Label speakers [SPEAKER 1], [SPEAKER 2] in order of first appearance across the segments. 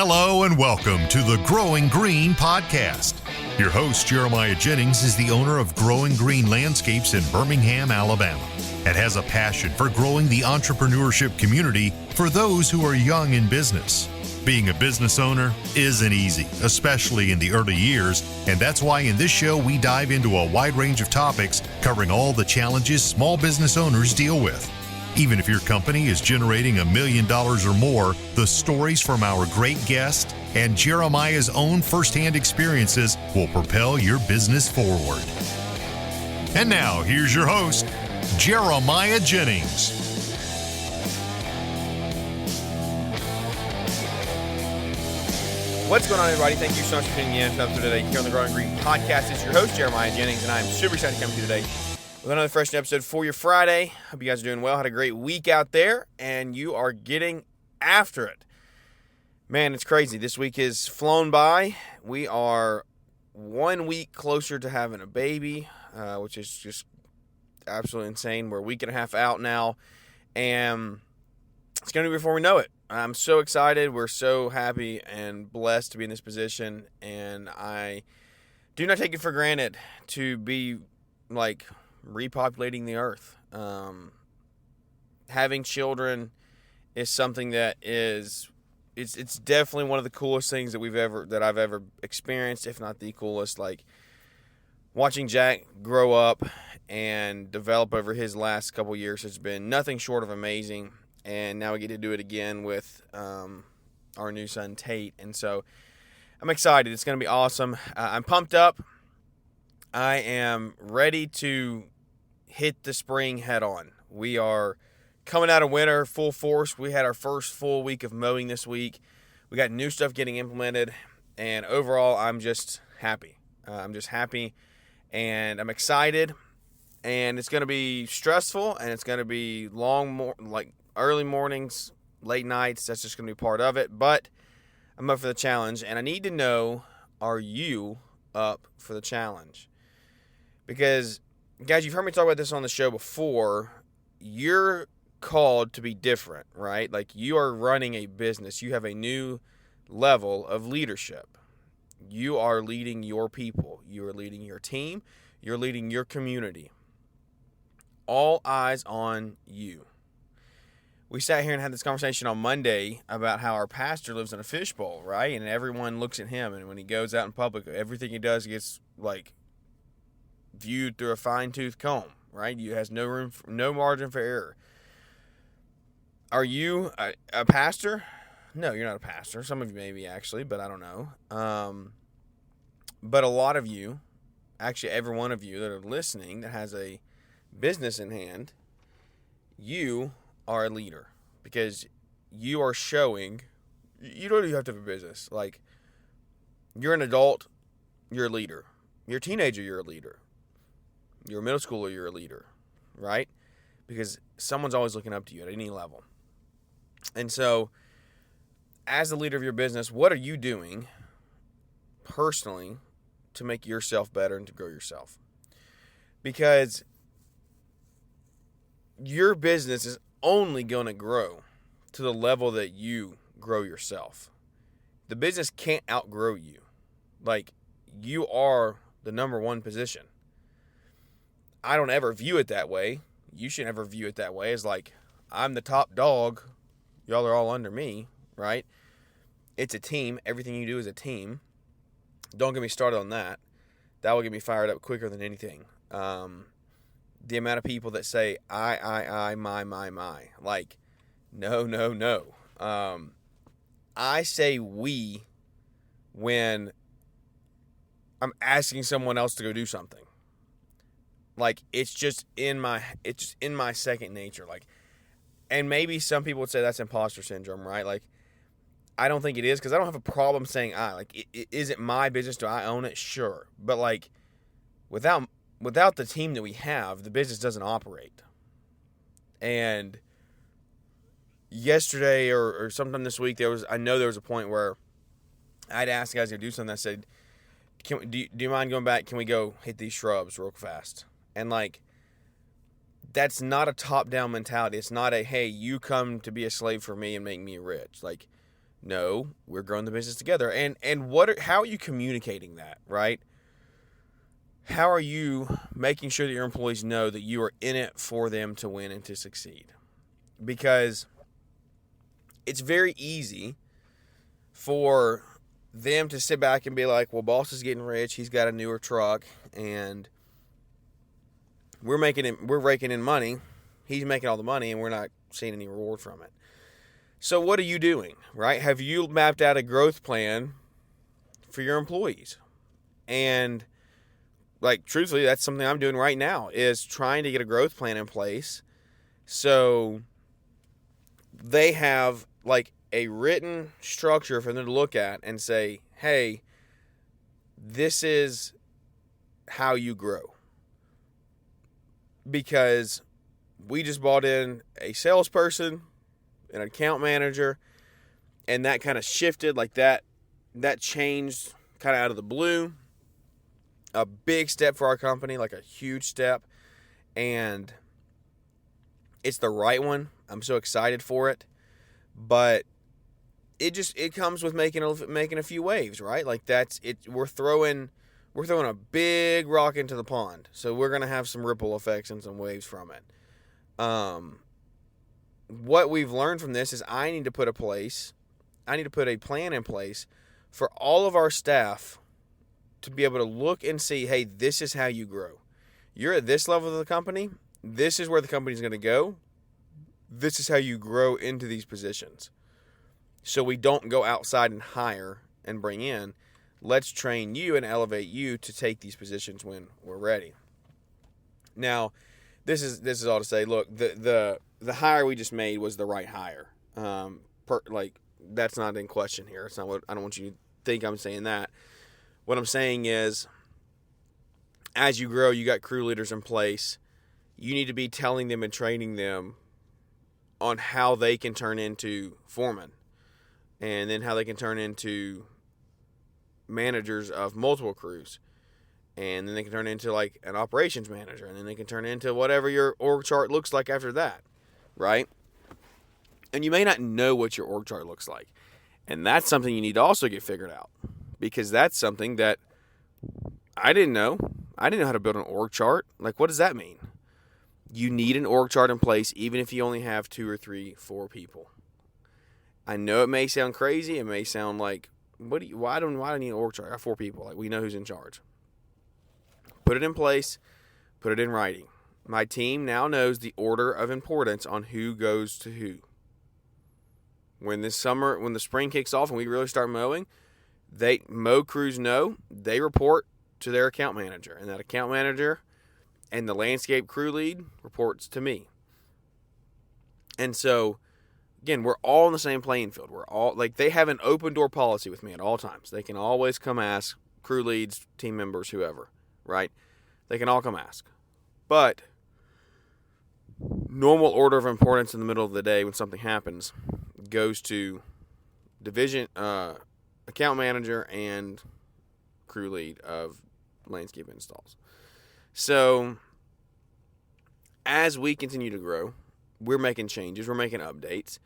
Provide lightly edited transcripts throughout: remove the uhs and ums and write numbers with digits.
[SPEAKER 1] Hello and welcome to the Growing Green podcast. Your host, Jeremiah Jennings, is the owner of Growing Green Landscapes in Birmingham, Alabama, and has a passion for growing the entrepreneurship community for those who are young in business. Being a business owner isn't easy, especially in the early years, and that's why in this show we dive into a wide range of topics covering all the challenges small business owners deal with. Even if your company is generating $1 million or more, the stories from our great guest and Jeremiah's own firsthand experiences will propel your business forward. And now, here's your host, Jeremiah Jennings.
[SPEAKER 2] What's going on, everybody? Thank you so much for tuning in to episode today here on the Growing Green podcast. It's your host, Jeremiah Jennings, and I'm super excited to come to you today with another fresh episode for your Friday. Hope you guys are doing well. Had a great week out there, and you are getting after it. Man, it's crazy. This week has flown by. We are 1 week closer to having a baby, which is just absolutely insane. We're a week and a half out now, and it's going to be before we know it. I'm so excited. We're so happy and blessed to be in this position, and I do not take it for granted to be, repopulating the earth. Having children is something that is, it's definitely one of the coolest things that I've ever experienced, if not the coolest. Like, watching Jack grow up and develop over his last couple years has been nothing short of amazing. And now we get to do it again with our new son, Tate. And so I'm excited. It's going to be awesome. I'm pumped up. I am ready to hit the spring head on. We are coming out of winter full force. We had our first full week of mowing this week. We got new stuff getting implemented. And overall, I'm just happy. And I'm excited. And it's going to be stressful. And it's going to be early mornings, late nights. That's just going to be part of it. But I'm up for the challenge. And I need to know, are you up for the challenge? Because, guys, you've heard me talk about this on the show before. You're called to be different, right? Like, you are running a business. You have a new level of leadership. You are leading your people. You are leading your team. You're leading your community. All eyes on you. We sat here and had this conversation on Monday about how our pastor lives in a fishbowl, right? And everyone looks at him, and when he goes out in public, everything he does gets, viewed through a fine-tooth comb, right? You has no margin for error. Are you a pastor? No, you're not a pastor. Some of you maybe, actually, but I don't know. But a lot of you, actually every one of you that are listening that has a business in hand, you are a leader, because you are showing, you don't even have to have a business. You're an adult, you're a leader. You're a teenager, you're a leader. You're a middle schooler, you're a leader, right? Because someone's always looking up to you at any level. And so, as the leader of your business, what are you doing personally to make yourself better and to grow yourself? Because your business is only going to grow to the level that you grow yourself. The business can't outgrow you. You are the number one position. I don't ever view it that way. You should never view it that way. As I'm the top dog. Y'all are all under me, right? It's a team. Everything you do is a team. Don't get me started on that. That will get me fired up quicker than anything. The amount of people that say, I, my. No. I say we when I'm asking someone else to go do something. It's just in my second nature. And maybe some people would say that's imposter syndrome, right? I don't think it is, because I don't have a problem saying I. Is it my business? Do I own it? Sure. But without the team that we have, the business doesn't operate. And yesterday or sometime this week, there was a point where I'd asked guys to do something. I said, do you mind going back? Can we go hit these shrubs real fast? And that's not a top-down mentality. It's not a, hey, you come to be a slave for me and make me rich. No, we're growing the business together. And how are you communicating that, right? How are you making sure that your employees know that you are in it for them to win and to succeed? Because it's very easy for them to sit back and be like, well, boss is getting rich, he's got a newer truck, and we're raking in money, he's making all the money, and we're not seeing any reward from it. So what are you doing, right? Have you mapped out a growth plan for your employees? And like, truthfully, that's something I'm doing right now, is trying to get a growth plan in place so they have like a written structure for them to look at and say, hey, this is how you grow. Because we just bought in a salesperson, an account manager, and that kind of shifted, like that changed kind of out of the blue. A big step for our company, like a huge step, and it's the right one. I'm so excited for it, but it comes with making a few waves, right? Like that's it. We're throwing a big rock into the pond, so we're gonna have some ripple effects and some waves from it. What we've learned from this is I need to put a plan in place for all of our staff to be able to look and see, hey, this is how you grow. You're at this level of the company. This is where the company's going to go. This is how you grow into these positions. So we don't go outside and hire and bring in. Let's train you and elevate you to take these positions when we're ready. Now, this is all to say, look, the hire we just made was the right hire. That's not in question here. It's not what I don't want you to think I'm saying that. What I'm saying is, as you grow, you got crew leaders in place. You need to be telling them and training them on how they can turn into foremen, and then how they can turn into managers of multiple crews, and then they can turn into like an operations manager, and then they can turn into whatever your org chart looks like after that, right? And you may not know what your org chart looks like, and that's something you need to also get figured out. Because that's something that I didn't know. I didn't know how to build an org chart. Like, what does that mean? You need an org chart in place, even if you only have 2 or 3, 4 people. I know it may sound crazy. It may sound like, why do I need an org chart? I have 4 people. Like, we know who's in charge. Put it in place. Put it in writing. My team now knows the order of importance on who goes to who. When the spring kicks off and we really start mowing, mow crews know they report to their account manager, and that account manager and the landscape crew lead reports to me. And so, again, we're all in the same playing field. We're all like, they have an open door policy with me at all times. They can always come ask, crew leads, team members, whoever, right? They can all come ask. But normal order of importance in the middle of the day when something happens goes to division, account manager and crew lead of landscape installs. So as we continue to grow, we're making changes, we're making updates.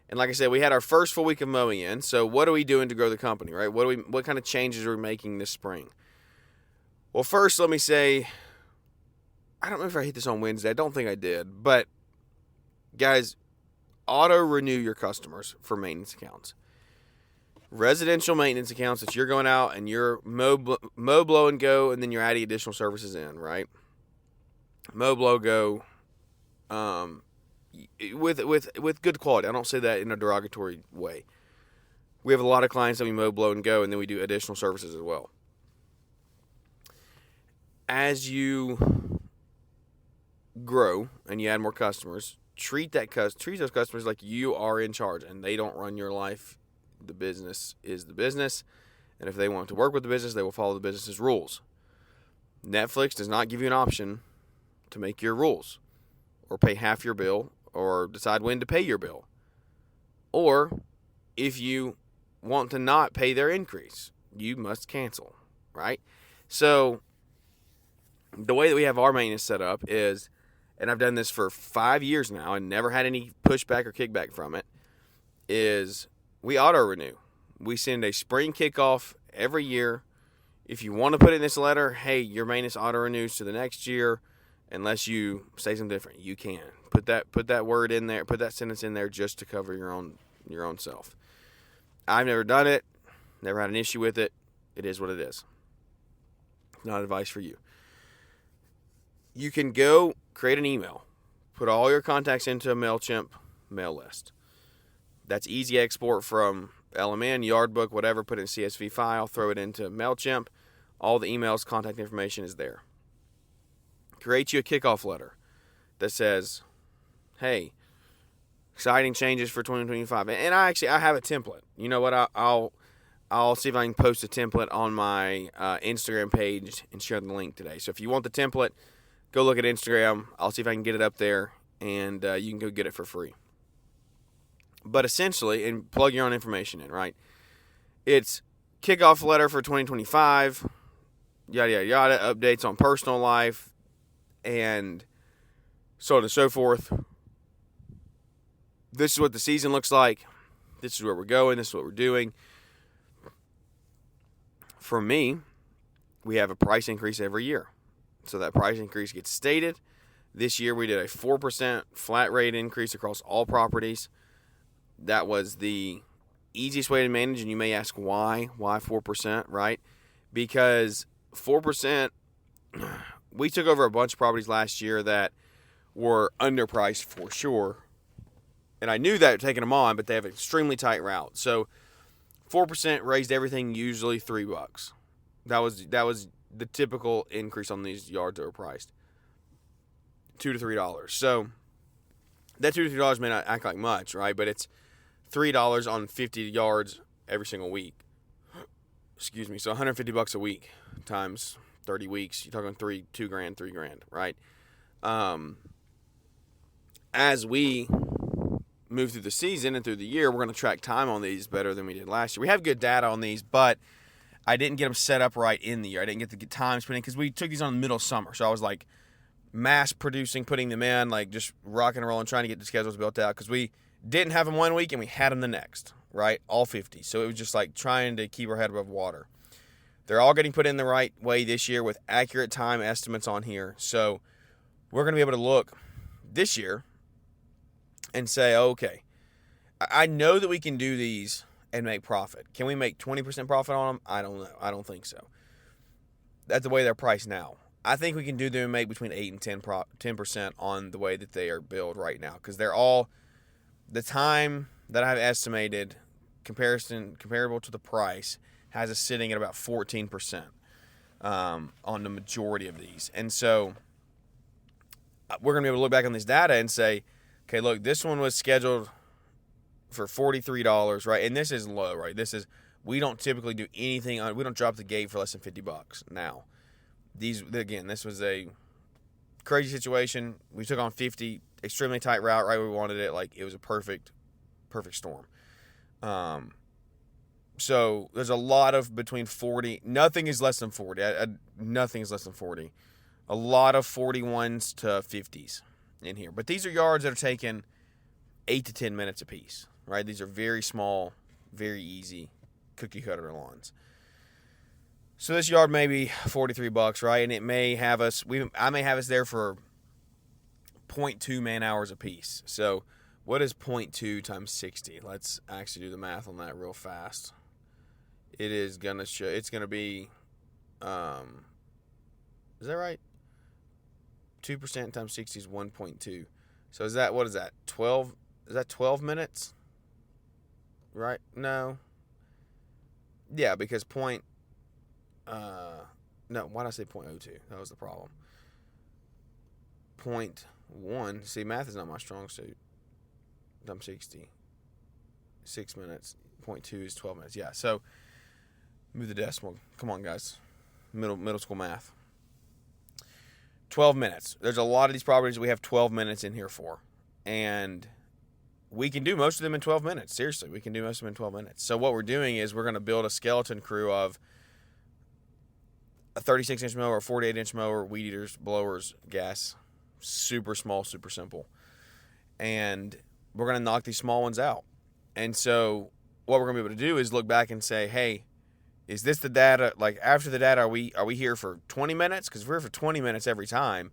[SPEAKER 2] And like I said, we had our first full week of mowing in. So what are we doing to grow the company, right? What kind of changes are we making this spring? Well, first, let me say, I don't know if I hit this on Wednesday. I don't think I did. But guys, auto-renew your customers for maintenance accounts. Residential maintenance accounts that you're going out and you're mow, blow, and go, and then you're adding additional services in, right? Mow, blow, go, with good quality. I don't say that in a derogatory way. We have a lot of clients that we mow, blow, and go, and then we do additional services as well. As you grow and you add more customers, treat those customers like you are in charge and they don't run your life. The business is the business, and if they want to work with the business, they will follow the business's rules. Netflix does not give you an option to make your rules or pay half your bill or decide when to pay your bill. Or if you want to not pay their increase, you must cancel, right? So the way that we have our maintenance set up is, and I've done this for 5 years now and never had any pushback or kickback from it, is we auto-renew. We send a spring kickoff every year. If you want to put in this letter, hey, your maintenance auto-renews to the next year, unless you say something different, you can. Put that word in there, put that sentence in there just to cover your own self. I've never done it, never had an issue with it. It is what it is. Not advice for you. You can go create an email. Put all your contacts into a MailChimp mail list. That's easy export from LMN, Yardbook, whatever. Put it in a CSV file. Throw it into MailChimp. All the emails, contact information is there. Create you a kickoff letter that says, hey, exciting changes for 2025. And I have a template. You know what? I'll see if I can post a template on my Instagram page and share the link today. So if you want the template, go look at Instagram. I'll see if I can get it up there, and you can go get it for free. But essentially, and plug your own information in, right? It's kickoff letter for 2025, yada, yada, yada, updates on personal life, and so on and so forth. This is what the season looks like. This is where we're going. This is what we're doing. For me, we have a price increase every year. So that price increase gets stated. This year we did a 4% flat rate increase across all properties. That was the easiest way to manage, and you may ask why? Why 4%, right? Because 4%, we took over a bunch of properties last year that were underpriced for sure. And I knew that taking them on, but they have an extremely tight route. So 4% raised everything, usually $3. That was the typical increase on these yards that were priced. $2 to $3. So that $2 to $3 may not act like much, right? But it's $3 on 50 yards every single week. Excuse me. So $150 a week times 30 weeks. You're talking $2 grand, $3 grand, right? As we move through the season and through the year, we're going to track time on these better than we did last year. We have good data on these, but I didn't get them set up right in the year. I didn't get the times put in because we took these on the middle of summer. So I was like mass producing, putting them in, like just rocking and rolling, trying to get the schedules built out because we didn't have them one week and we had them the next, right? All 50. So it was just like trying to keep our head above water. They're all getting put in the right way this year with accurate time estimates on here. So we're going to be able to look this year and say, okay, I know that we can do these and make profit. Can we make 20% profit on them? I don't know. I don't think so. That's the way they're priced now. I think we can do them and make between 8 and 10% on the way that they are billed right now because they're all the time that I've estimated comparable to the price has us sitting at about 14% on the majority of these. And so we're going to be able to look back on this data and say, okay, look, this one was scheduled for $43, right? And this is low, right? We don't typically do anything we don't drop the gate for less than $50 now. This was a crazy situation. We took on 50, extremely tight route, right where we wanted it. Like, it was a perfect storm. So there's a lot of between 40. Nothing is less than 40. Nothing is less than 40. A lot of 41s to 50s in here. But these are yards that are taking 8 to 10 minutes a piece, right? These are very small, very easy cookie cutter lawns. So this yard may be $43, right? And it may have us, I may have us there for 0.2 man hours a piece. So what is 0.2 times 60? Let's actually do the math on that real fast. It is going to show, it's going to be, is that right? 2% times 60 is 1.2. So what is that? 12? Is that 12 minutes? Right? No. Yeah, because no, why did I say 0.02? That was the problem. 0.1. See, math is not my strong suit. Times 60. 6 minutes. 0.2 is 12 minutes. Yeah, so move the decimal. Come on, guys. Middle school math. 12 minutes. There's a lot of these properties we have 12 minutes in here for. And we can do most of them in 12 minutes. Seriously, we can do most of them in 12 minutes. So what we're doing is we're going to build a skeleton crew of a 36-inch mower, a 48-inch mower, weed eaters, blowers, gas. Super small, super simple. And we're going to knock these small ones out. And so what we're going to be able to do is look back and say, hey, is this the data? Like, after the data, are we here for 20 minutes? Because if we're here for 20 minutes every time,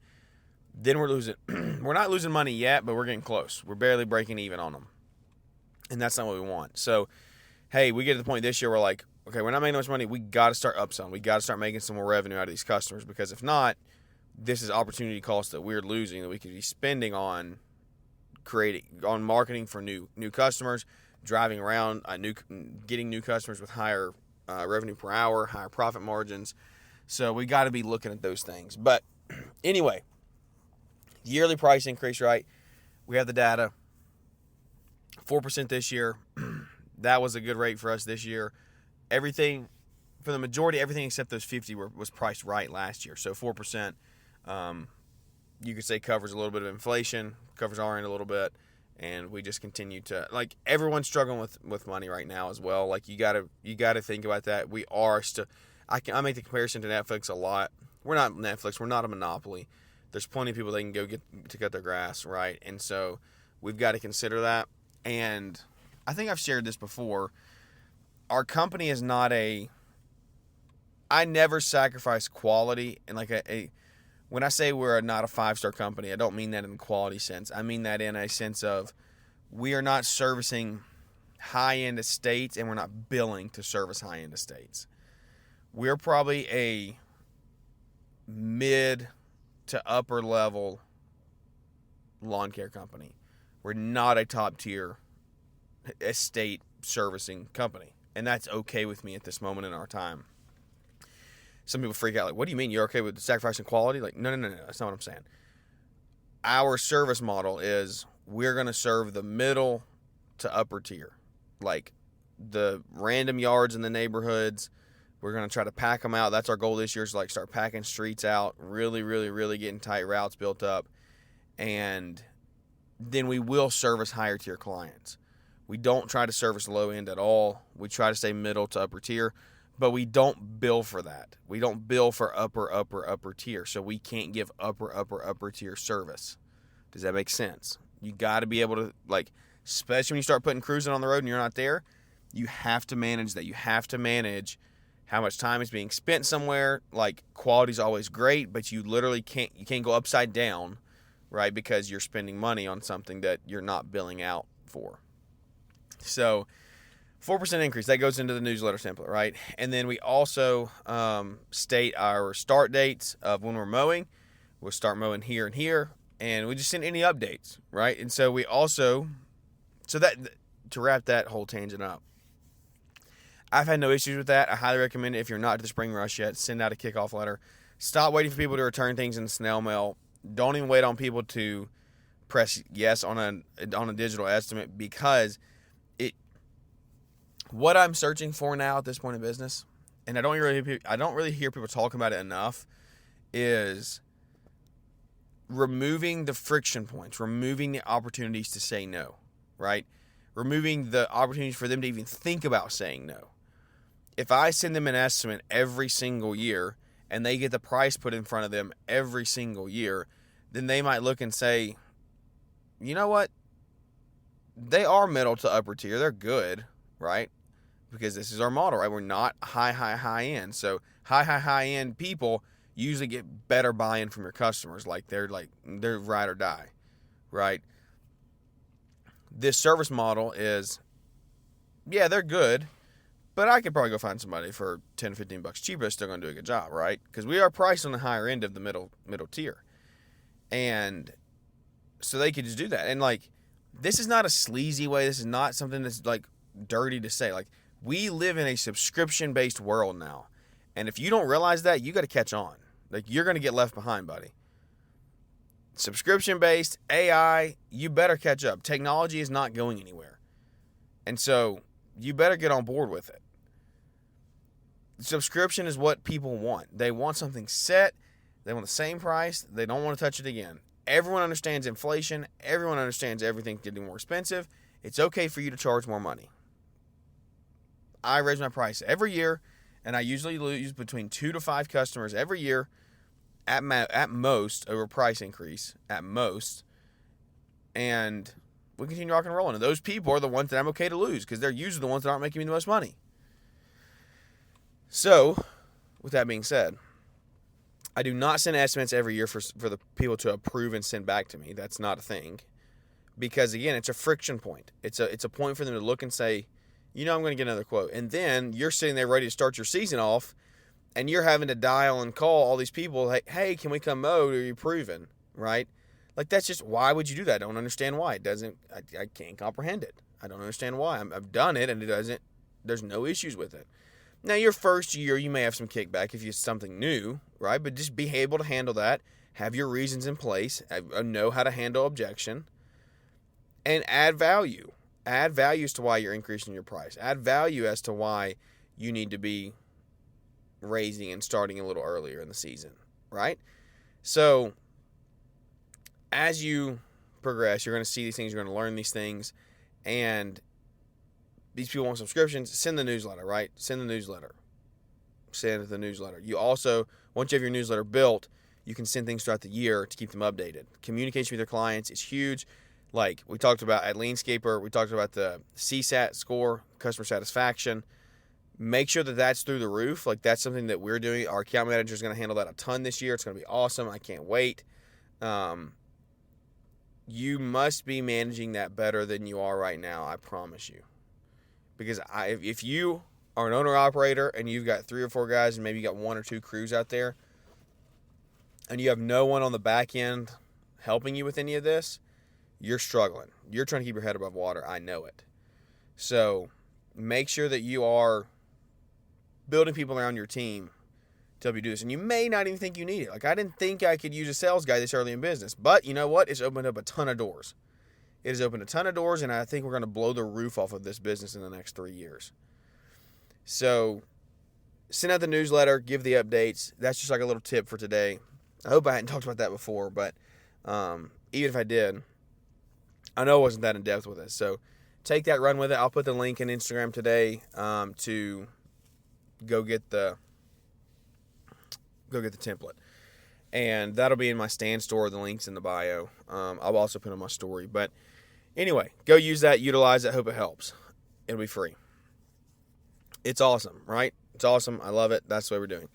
[SPEAKER 2] then we're losing. We're not losing money yet, but we're getting close. We're barely breaking even on them. And that's not what we want. So, hey, we get to the point this year where, like, okay, we're not making much money. We got to start upselling. We got to start making some more revenue out of these customers, because if not, this is opportunity cost that we're losing that we could be spending on marketing for new customers, driving around getting new customers with higher revenue per hour, higher profit margins. So we got to be looking at those things. But anyway, yearly price increase, right? We have the data. 4% this year. That was a good rate for us this year. Everything, for the majority, everything except those 50 was priced right last year. So 4%, you could say, covers a little bit of inflation, covers our end a little bit, and we just continue to, like, everyone's struggling with money right now as well. Like, you gotta think about that. We are still, I make the comparison to Netflix a lot. We're not Netflix. We're not a monopoly. There's plenty of people they can go get to cut their grass, right? And so we've got to consider that. And I think I've shared this before. Our company is not I never sacrifice quality. And like when I say we're not a 5-star company, I don't mean that in the quality sense. I mean that in a sense of, we are not servicing high-end estates, and we're not billing to service high-end estates. We're probably a mid to upper level lawn care company. We're not a top-tier estate servicing company. And that's okay with me at this moment in our time. Some people freak out, like, what do you mean you're okay with sacrificing quality? Like, no, that's not what I'm saying. Our service model is, we're going to serve the middle to upper tier. Like, the random yards in the neighborhoods, we're going to try to pack them out. That's our goal this year, is like start packing streets out, really, really, really getting tight routes built up. And then we will service higher tier clients. We don't try to service low end at all. We try to stay middle to upper tier, but we don't bill for that. We don't bill for upper tier. So we can't give upper tier service. Does that make sense? You got to be able to, like, especially when you start putting cruising on the road and you're not there, you have to manage that. You have to manage how much time is being spent somewhere. Like, quality's always great, but you literally can't go upside down, right? Because you're spending money on something that you're not billing out for. So 4% increase, that goes into the newsletter template, right? And then we also state our start dates of when we're mowing. We'll start mowing here and here, and we just send any updates, right? And so we also, to wrap that whole tangent up, I've had no issues with that. I highly recommend it. If you're not to the spring rush yet, send out a kickoff letter. Stop waiting for people to return things in the snail mail. Don't even wait on people to press yes on a digital estimate, because what I'm searching for now at this point in business, and I don't really hear people talking about it enough, is removing the friction points, removing the opportunities to say no, right? Removing the opportunities for them to even think about saying no. If I send them an estimate every single year and they get the price put in front of them every single year, then they might look and say, you know what? They are middle to upper tier. They're good, right? Because this is our model, right? We're not high end. So high end people usually get better buy-in from your customers. They're ride or die, right? This service model is, yeah, they're good, but I could probably go find somebody for $10 or $15 cheaper that's still going to do a good job, right? Because we are priced on the higher end of the middle tier. And so they could just do that. And, like, this is not a sleazy way. This is not something that's, like, dirty to say. Like, we live in a subscription-based world now. And if you don't realize that, you got to catch on. Like, you're going to get left behind, buddy. Subscription-based, AI, you better catch up. Technology is not going anywhere. And so you better get on board with it. Subscription is what people want. They want something set. They want the same price. They don't want to touch it again. Everyone understands inflation. Everyone understands everything's getting more expensive. It's okay for you to charge more money. I raise my price every year, and I usually lose between 2 to 5 customers every year at most over price increase, at most. And we continue rock and rolling. And those people are the ones that I'm okay to lose because they're usually the ones that aren't making me the most money. So, with that being said, I do not send estimates every year for the people to approve and send back to me. That's not a thing. Because, again, it's a friction point. It's a point for them to look and say, I'm going to get another quote. And then you're sitting there ready to start your season off, and you're having to dial and call all these people, like, hey, can we come mow? Are you proven? Right? Like, that's just, why would you do that? I don't understand why. I can't comprehend it. I don't understand why. I've done it, and there's no issues with it. Now, your first year, you may have some kickback if it's something new, right? But just be able to handle that. Have your reasons in place. Know how to handle objection. And add value. Add value as to why you're increasing your price. Add value as to why you need to be raising and starting a little earlier in the season, right? So, as you progress, you're going to see these things, you're going to learn these things, and these people want subscriptions, send the newsletter, right? Send the newsletter. You also, once you have your newsletter built, you can send things throughout the year to keep them updated. Communication with your clients is huge. Like we talked about at Leanscaper, we talked about the CSAT score, customer satisfaction. Make sure that that's through the roof. Like that's something that we're doing. Our account manager is going to handle that a ton this year. It's going to be awesome. I can't wait. You must be managing that better than you are right now. I promise you. Because if you are an owner-operator and you've got 3 or 4 guys and maybe you got 1 or 2 crews out there and you have no one on the back end helping you with any of this, you're struggling. You're trying to keep your head above water. I know it. So make sure that you are building people around your team to help you do this. And you may not even think you need it. Like I didn't think I could use a sales guy this early in business. But you know what? It's opened up a ton of doors. It has opened a ton of doors, and I think we're going to blow the roof off of this business in the next 3 years. So send out the newsletter, give the updates. That's just like a little tip for today. I hope I hadn't talked about that before, but even if I did, I know I wasn't that in depth with it. So take that, run with it. I'll put the link in Instagram today to go get the template. And that'll be in my stand store. The link's in the bio. I'll also put on my story. But anyway, go use that, utilize it. Hope it helps. It'll be free. It's awesome, right? It's awesome. I love it. That's the way we're doing.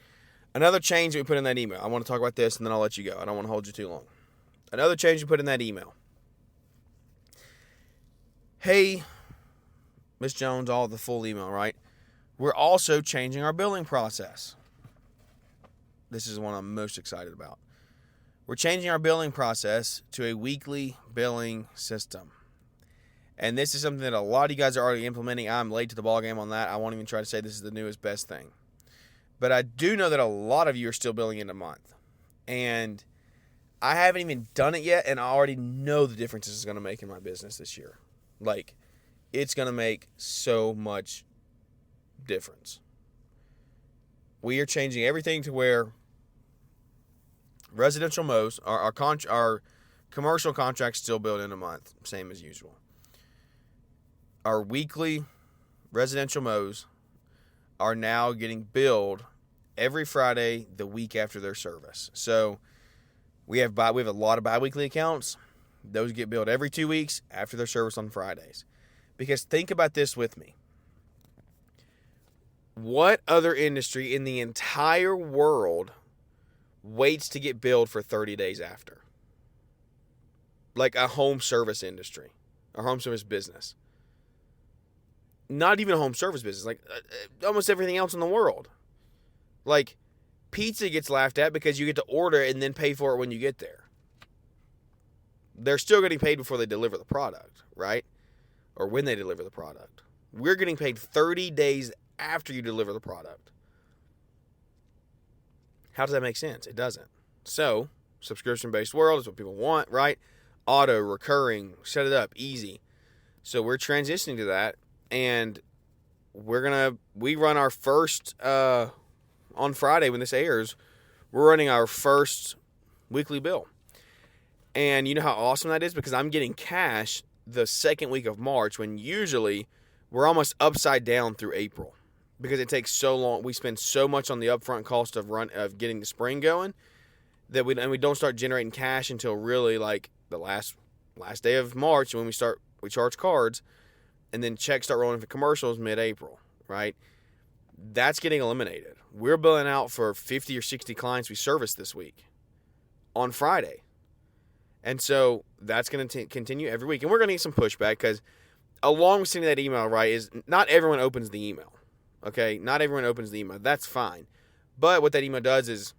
[SPEAKER 2] Another change that we put in that email. I want to talk about this, and then I'll let you go. I don't want to hold you too long. Another change we put in that email. Hey, Miss Jones, all the full email, right? We're also changing our billing process. This is one I'm most excited about. We're changing our billing process to a weekly billing system. And this is something that a lot of you guys are already implementing. I'm late to the ballgame on that. I won't even try to say this is the newest best thing. But I do know that a lot of you are still billing in a month. And I haven't even done it yet, and I already know the difference this is going to make in my business this year. Like, it's going to make so much difference. We are changing everything to where residential mows, our commercial contracts still billed in a month, same as usual. Our weekly residential mows are now getting billed every Friday the week after their service. So we have a lot of biweekly accounts. Those get billed every 2 weeks after their service on Fridays. Because think about this with me. What other industry in the entire world waits to get billed for 30 days after? Like a home service industry, a home service business. Not even a home service business, like almost everything else in the world. Like pizza gets laughed at because you get to order and then pay for it when you get there. They're still getting paid before they deliver the product, right? Or when they deliver the product. We're getting paid 30 days after you deliver the product. How does that make sense? It doesn't. So, subscription-based world is what people want, right? Auto, recurring, set it up, easy. So we're transitioning to that, and we run our first, on Friday when this airs, we're running our first weekly bill. And you know how awesome that is? Because I'm getting cash the second week of March when usually we're almost upside down through April. Because it takes so long. We spend so much on the upfront cost of getting the spring going that we don't start generating cash until really like the last day of March when we We charge cards, and then checks start rolling for commercials mid-April, right? That's getting eliminated. We're billing out for 50 or 60 clients we serviced this week on Friday. And so that's going to continue every week. And we're going to get some pushback because along with sending that email, right, is not everyone opens the email. Okay? Not everyone opens the email. That's fine. But what that email does is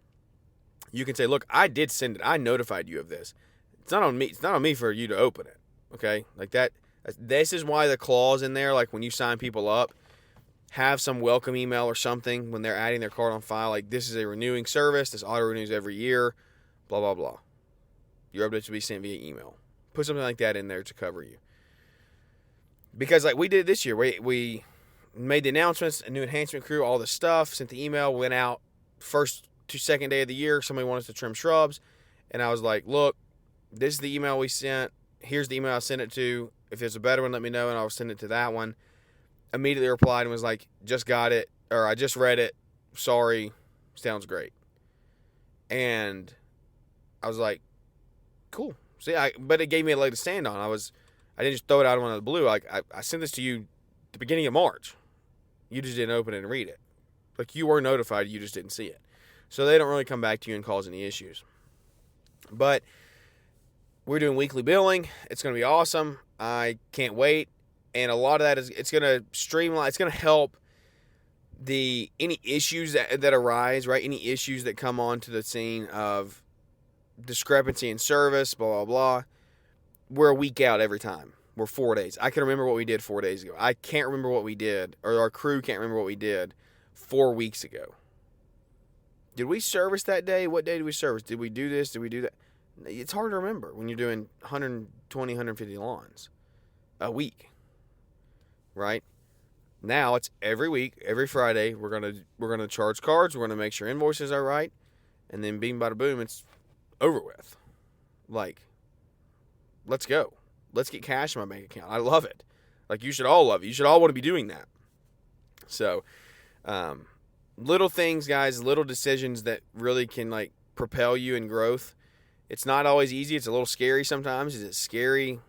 [SPEAKER 2] you can say, look, I did send it. I notified you of this. It's not on me. It's not on me for you to open it. Okay? Like that. This is why the clause in there, like when you sign people up, have some welcome email or something when they're adding their card on file. Like, this is a renewing service. This auto renews every year. Blah, blah, blah. Your updates will be sent via email. Put something like that in there to cover you. Because like we did this year, we made the announcements, a new enhancement crew, all the stuff, sent the email, went out first to second day of the year. Somebody wanted us to trim shrubs. And I was like, look, this is the email we sent. Here's the email I sent it to. If there's a better one, let me know, and I'll send it to that one. Immediately replied and was like, just got it, or I just read it. Sorry. Sounds great. And I was like, cool. See, but it gave me a leg to stand on. I didn't just throw it out of the blue. Like, I sent this to you at the beginning of March. You just didn't open it and read it. Like, you were notified, you just didn't see it. So they don't really come back to you and cause any issues. But we're doing weekly billing. It's going to be awesome. I can't wait. And a lot of that is, it's going to streamline. It's going to help any issues that arise, right? Any issues that come onto the scene of discrepancy in service, blah, blah, blah. We're a week out every time. We're 4 days. I can remember what we did 4 days ago. I can't remember what we did, or our crew can't remember what we did 4 weeks ago. Did we service that day? What day did we service? Did we do this? Did we do that? It's hard to remember when you're doing 120, 150 lawns a week, right? Now it's every week, every Friday. We're gonna charge cards. We're gonna make sure invoices are right, and then bing bada boom, it's over with. Like, let's go. Let's get cash in my bank account. I love it. Like, you should all love it. You should all want to be doing that. So, little things, guys, little decisions that really can like propel you in growth. It's not always easy. It's a little scary sometimes. Is it scary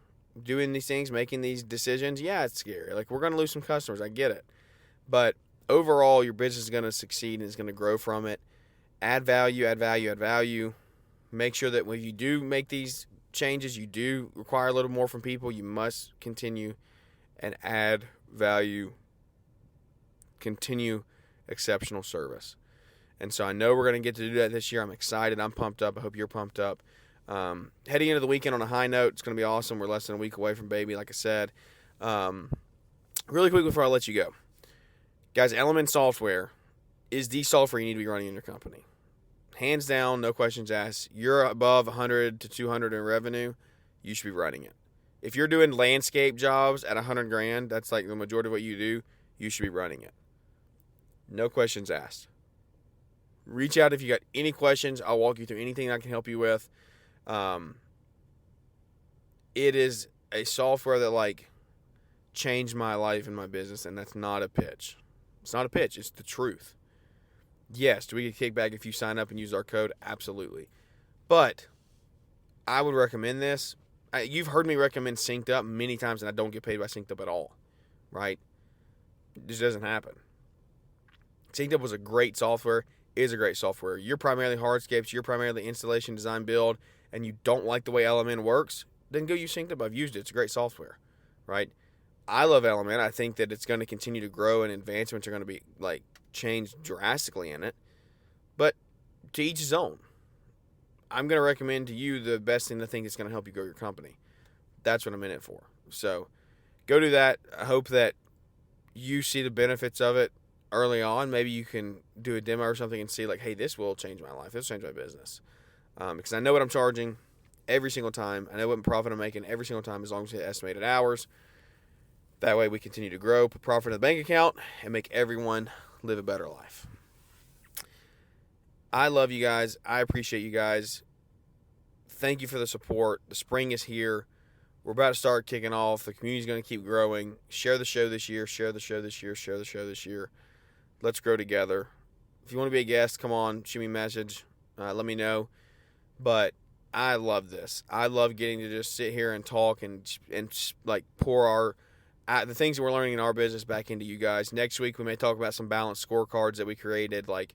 [SPEAKER 2] doing these things, making these decisions? Yeah, it's scary. Like, we're going to lose some customers. I get it. But overall, your business is going to succeed and it's going to grow from it. Add value, add value, add value. Make sure that when you do make these changes, you do require a little more from people. You must continue and add value. Continue exceptional service. And so I know we're going to get to do that this year. I'm excited. I'm pumped up. I hope you're pumped up. Heading into the weekend on a high note. It's going to be awesome. We're less than a week away from baby, like I said. Really quick before I let you go. Guys, Element software is the software you need to be running in your company. Hands down, no questions asked. You're above 100 to 200 in revenue, you should be running it. If you're doing landscape jobs at $100,000, that's like the majority of what you do, you should be running it. No questions asked. Reach out if you got any questions. I'll walk you through anything I can help you with. It is a software that like changed my life and my business, and that's not a pitch. It's not a pitch. It's the truth. Yes, do we get kickback if you sign up and use our code? Absolutely. But I would recommend this. You've heard me recommend Synced Up many times, and I don't get paid by Synced Up at all, right? It just doesn't happen. Synced Up was a great software. Is a great software. You're primarily hardscapes, you're primarily installation, design, build, and you don't like the way Element works, then go use Synced Up. I've used it. It's a great software, right? I love Element. I think that it's going to continue to grow and advancements are going to be like changed drastically in it. But to each his own. I'm going to recommend to you the best thing I think is going to help you grow your company. That's what I'm in it for. So go do that. I hope that you see the benefits of it early on. Maybe you can do a demo or something and see like, hey, this will change my life. This will change my business. Because I know what I'm charging every single time. I know what profit I'm making every single time as long as we hit estimated hours. That way we continue to grow, put profit in the bank account, and make everyone live a better life. I love you guys. I appreciate you guys. Thank you for the support. The spring is here. We're about to start kicking off. The community's going to keep growing. Share the show this year. Share the show this year. Share the show this year. Let's grow together. If you want to be a guest, come on. Shoot me a message. Let me know. But I love this. I love getting to just sit here and talk and like pour the things that we're learning in our business back into you guys. Next week we may talk about some balanced scorecards that we created. Like,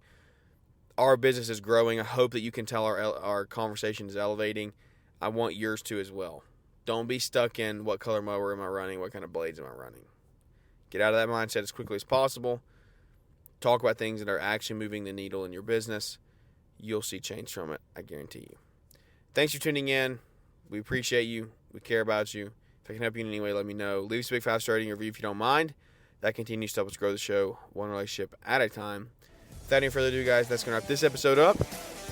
[SPEAKER 2] our business is growing. I hope that you can tell our conversation is elevating. I want yours to as well. Don't be stuck in what color mower am I running, what kind of blades am I running. Get out of that mindset as quickly as possible. Talk about things that are actually moving the needle in your business. You'll see change from it, I guarantee you. Thanks for tuning in. We appreciate you. We care about you. If I can help you in any way, let me know. Leave us a big 5-star rating or review if you don't mind. That continues to help us grow the show one relationship at a time. Without any further ado, guys, that's going to wrap this episode up.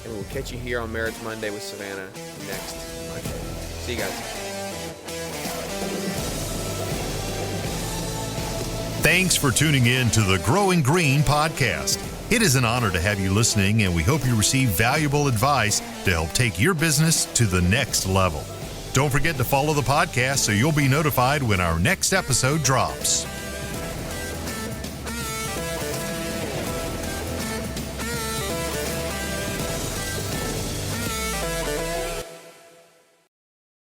[SPEAKER 2] And we'll catch you here on Merritt's Monday with Savannah next Monday. See you guys.
[SPEAKER 1] Thanks for tuning in to the Growing Green podcast. It is an honor to have you listening, and we hope you receive valuable advice to help take your business to the next level. Don't forget to follow the podcast so you'll be notified when our next episode drops.